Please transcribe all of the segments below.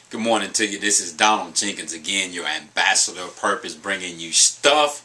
Good morning to you. This is Donald Jenkins again, your ambassador of purpose, bringing you stuff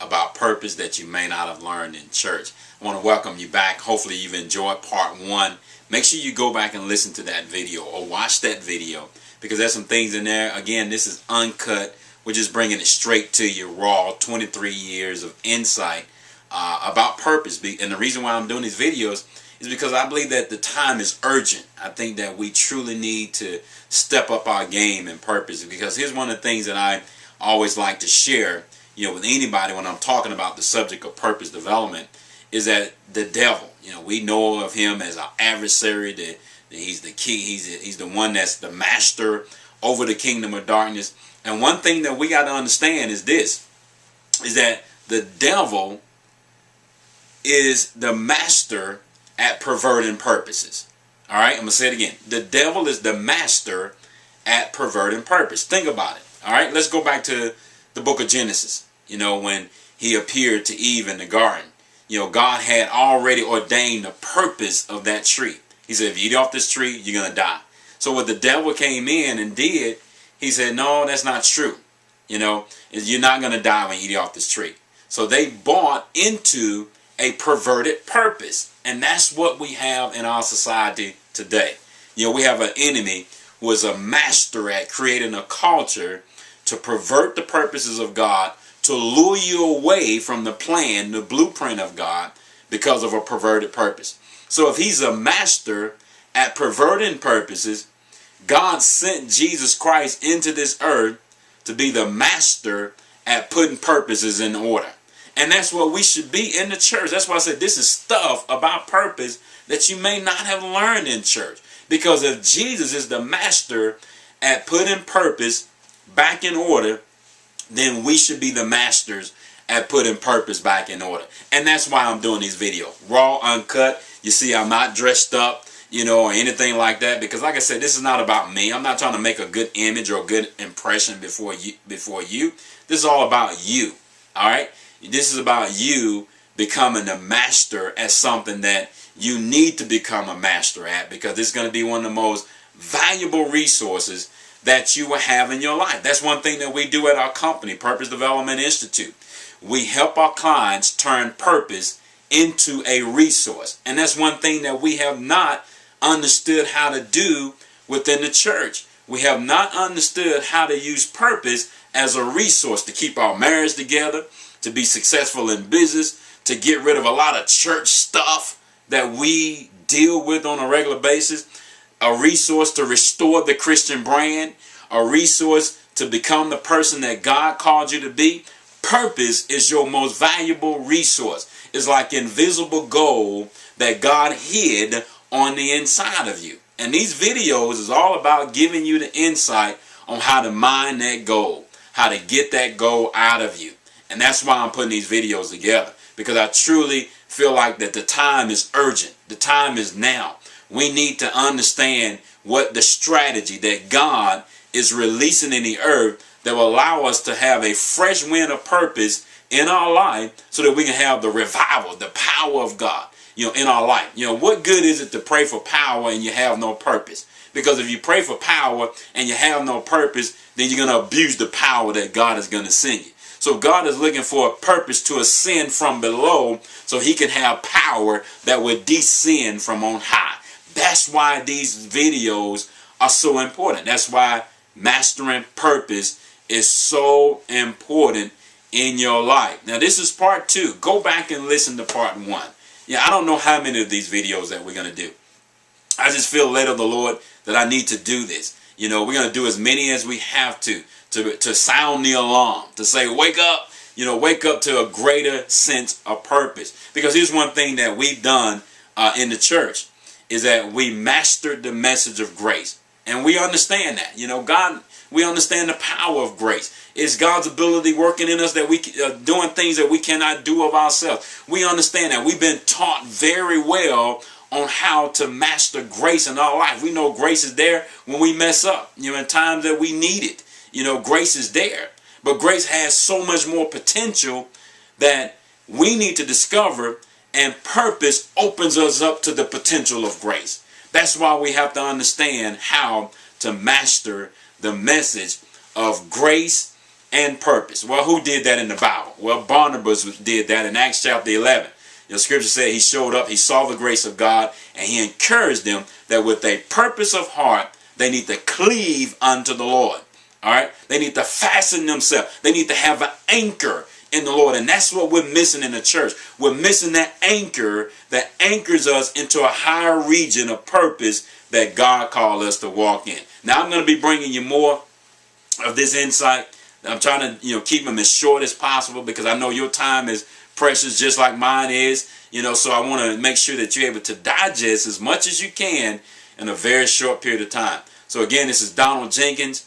about purpose that you may not have learned in church. I want to welcome you back. Hopefully you've enjoyed part one. Make sure you go back and listen to that video or watch that video because there's some things in there. Again, this is uncut. We're just bringing it straight to you, raw, 23 years of insight about purpose. And the reason why I'm doing these videos is because I believe that the time is urgent. I think that we truly need to step up our game and purpose, because here's one of the things that I always like to share, with anybody when I'm talking about the subject of purpose development, is that the devil, we know of him as our adversary, that he's the key, he's the one that's the master over the kingdom of darkness. And one thing that we got to understand is this, is that the devil is the master at perverting purposes. All right, I'm going to say it again. The devil is the master at perverting purpose. Think about it. All right, let's go back to the book of Genesis. When he appeared to Eve in the garden, God had already ordained the purpose of that tree. He said, if you eat off this tree, you're going to die. So what the devil came in and did, he said, no, that's not true. You're not going to die when you eat off this tree. So they bought into a perverted purpose. And that's what we have in our society today. We have an enemy who is a master at creating a culture to pervert the purposes of God, to lure you away from the plan, the blueprint of God, because of a perverted purpose. So if he's a master at perverting purposes, God sent Jesus Christ into this earth to be the master at putting purposes in order. And that's what we should be in the church. That's why I said this is stuff about purpose that you may not have learned in church. Because if Jesus is the master at putting purpose back in order, then we should be the masters at putting purpose back in order. And that's why I'm doing these videos. Raw, uncut. You see, I'm not dressed up, or anything like that. Because like I said, this is not about me. I'm not trying to make a good image or a good impression before you. This is all about you. All right? This is about you becoming a master at something that you need to become a master at, because it's going to be one of the most valuable resources that you will have in your life. That's one thing that we do at our company, Purpose Development Institute. We help our clients turn purpose into a resource. And that's one thing that we have not understood how to do within the church. We have not understood how to use purpose as a resource to keep our marriage together, to be successful in business, to get rid of a lot of church stuff that we deal with on a regular basis, a resource to restore the Christian brand, a resource to become the person that God called you to be. Purpose is your most valuable resource. It's like invisible gold that God hid on the inside of you. And these videos is all about giving you the insight on how to mine that gold, how to get that gold out of you. And that's why I'm putting these videos together, because I truly feel like that the time is urgent. The time is now. We need to understand what the strategy that God is releasing in the earth that will allow us to have a fresh wind of purpose in our life, so that we can have the revival, the power of God, in our life. What good is it to pray for power and you have no purpose? Because if you pray for power and you have no purpose, then you're going to abuse the power that God is going to send you. So God is looking for a purpose to ascend from below so he can have power that would descend from on high. That's why these videos are so important. That's why mastering purpose is so important in your life. Now this is part 2. Go back and listen to part 1. I don't know how many of these videos that we're going to do. I just feel led of the Lord that I need to do this. We're going to do as many as we have to sound the alarm, to say, wake up, wake up to a greater sense of purpose. Because here's one thing that we've done in the church, is that we mastered the message of grace. And we understand that, God, we understand the power of grace. It's God's ability working in us, that we doing things that we cannot do of ourselves. We understand that. We've been taught very well on how to master grace in our life. We know grace is there when we mess up, in times that we need it. Grace is there. But grace has so much more potential that we need to discover, and purpose opens us up to the potential of grace. That's why we have to understand how to master the message of grace and purpose. Well, who did that in the Bible? Well, Barnabas did that in Acts chapter 11. The scripture said he showed up, he saw the grace of God, and he encouraged them that with a purpose of heart, they need to cleave unto the Lord. All right? They need to fasten themselves. They need to have an anchor in the Lord. And that's what we're missing in the church. We're missing that anchor that anchors us into a higher region of purpose that God called us to walk in. Now, I'm going to be bringing you more of this insight. I'm trying to, keep them as short as possible because I know your time is precious just like mine is. So I want to make sure that you're able to digest as much as you can in a very short period of time. So again, this is Donald Jenkins,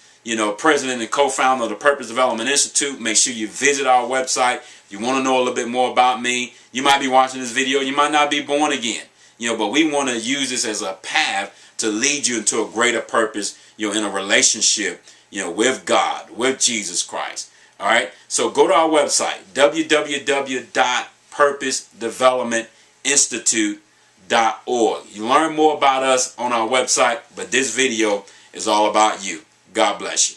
president and co-founder of the Purpose Development Institute. Make sure you visit our website. If you want to know a little bit more about me, you might be watching this video, you might not be born again, but we want to use this as a path to lead you into a greater purpose, in a relationship, with God, with Jesus Christ. All right. So go to our website, www.purposedevelopmentinstitute.org. You learn more about us on our website, but this video is all about you. God bless you.